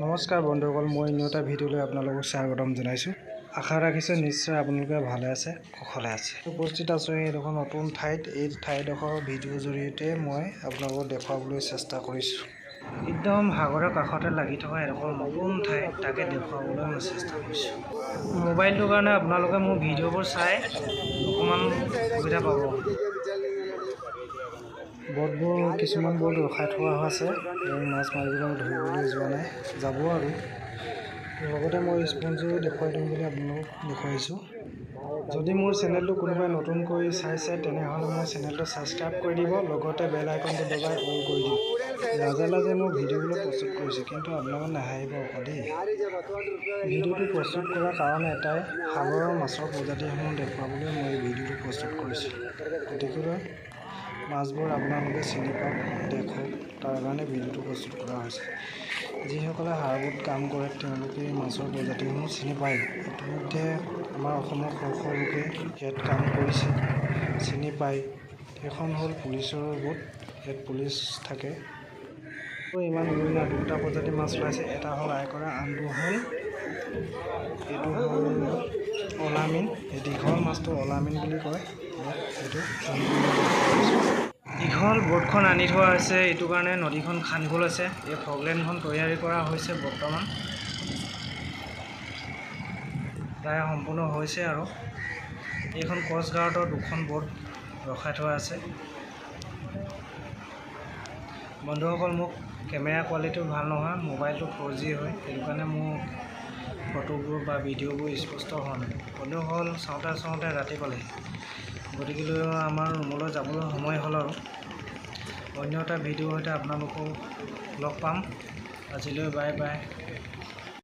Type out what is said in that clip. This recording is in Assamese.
নমস্কাৰ বন্ধুসকল, মই অন্য এটা ভিডিঅ'লৈ আপোনালোকক স্বাগতম জনাইছোঁ। আশা ৰাখিছোঁ নিশ্চয় আপোনালোকে ভালে আছে, কুশলে আছে। উপস্থিত আছোঁ এইডোখৰ নতুন ঠাইত। এই ঠাইডোখৰ ভিডিঅ'ৰ জৰিয়তে মই আপোনালোকক দেখুৱাবলৈ চেষ্টা কৰিছোঁ। একদম সাগৰৰ কাষতে লাগি থকা এডোখৰ নতুন ঠাই, তাকে দেখুৱাবলৈ মই চেষ্টা কৰিছোঁ। মোবাইলটোৰ কাৰণে আপোনালোকে মোৰ ভিডিঅ'বোৰ চাই অকণমান সুবিধা পাব। বটবোৰ কিছুমান বট ৰখাই থোৱা আছে, মাছ মাৰিবলৈ ধৰিবলৈ যোৱা নাই, যাব আৰু লগতে মই স্পঞ্জো দেখুৱাই দিম বুলি আপোনালোকক দেখুৱাইছোঁ। যদি মোৰ চেনেলটো কোনোবাই নতুনকৈ চাইছে তেনেহ'লে মোৰ চেনেলটো ছাবস্ক্ৰাইব কৰি দিব, লগতে বেল আইকনটো দবাই অল কৰি দিব। লাজে লাজে মোৰ ভিডিঅ'বোৰ প্ৰস্তুত কৰিছোঁ, কিন্তু আপোনালোকে নাহাঁহিব আকৌ দেই। ভিডিঅ'টো প্ৰস্তুত কৰাৰ কাৰণ এটাই, সাগৰৰ মাছৰ প্ৰজাতিসমূহ দেখুৱাবলৈ মই এই ভিডিঅ'টো প্ৰস্তুত কৰিছোঁ। গতিকে মাছবোৰ আপোনালোকে চিনি পাওক, দেখক, তাৰ কাৰণে ভিডিঅ'টো প্ৰস্তুত কৰা হৈছে। যিসকলে হাৰ্বৰত কাম কৰে তেওঁলোকে মাছৰ প্ৰজাতিসমূহ চিনি পায়। ইতিমধ্যে আমাৰ অসমৰ শ শ লোকে ইয়াত কাম কৰিছে, চিনি পায়। এইখন হ'ল পুলিচৰ বোট, ইয়াত পুলিচ থাকে। ইমান ধুনীয়া দুটা প্ৰজাতিৰ মাছ ওলাইছে, এটা হ'ল আইকৰা, আনটো হ'ল এইটো হ'ল অলামিন। এই দীঘল মাছটো অলামিন বুলি কয়। এইটো দীঘল ব'টখন আনি থোৱা হৈছে, এইটো কাৰণে নদীখন খান্দিব লৈছে। এই ফগলেণ্ডখন তৈয়াৰী কৰা হৈছে, বৰ্তমান প্ৰায় সম্পূৰ্ণ হৈছে। আৰু এইখন কষ্ট গাৰ্ডৰ দুখন ব'ট ৰখাই থোৱা আছে। বন্ধুসকল, মোক কেমেৰা কোৱালিটিটো ভাল নহয়, মোবাইলটো 4G হয়, সেইটো কাৰণে মোৰ ফটোবোৰ বা ভিডিঅ'বোৰ স্পষ্ট হোৱা নাই। বন্ধুসকল, চাওঁতে চাওঁতে ৰাতি পালেহি, গতিকে আমাৰ ৰুমলৈ যাবলৈ সময় হ'ল। আৰু অন্য এটা ভিডিঅ'ৰ সৈতে আপোনালোকক লগ পাম। আজিলৈ বাই বাই।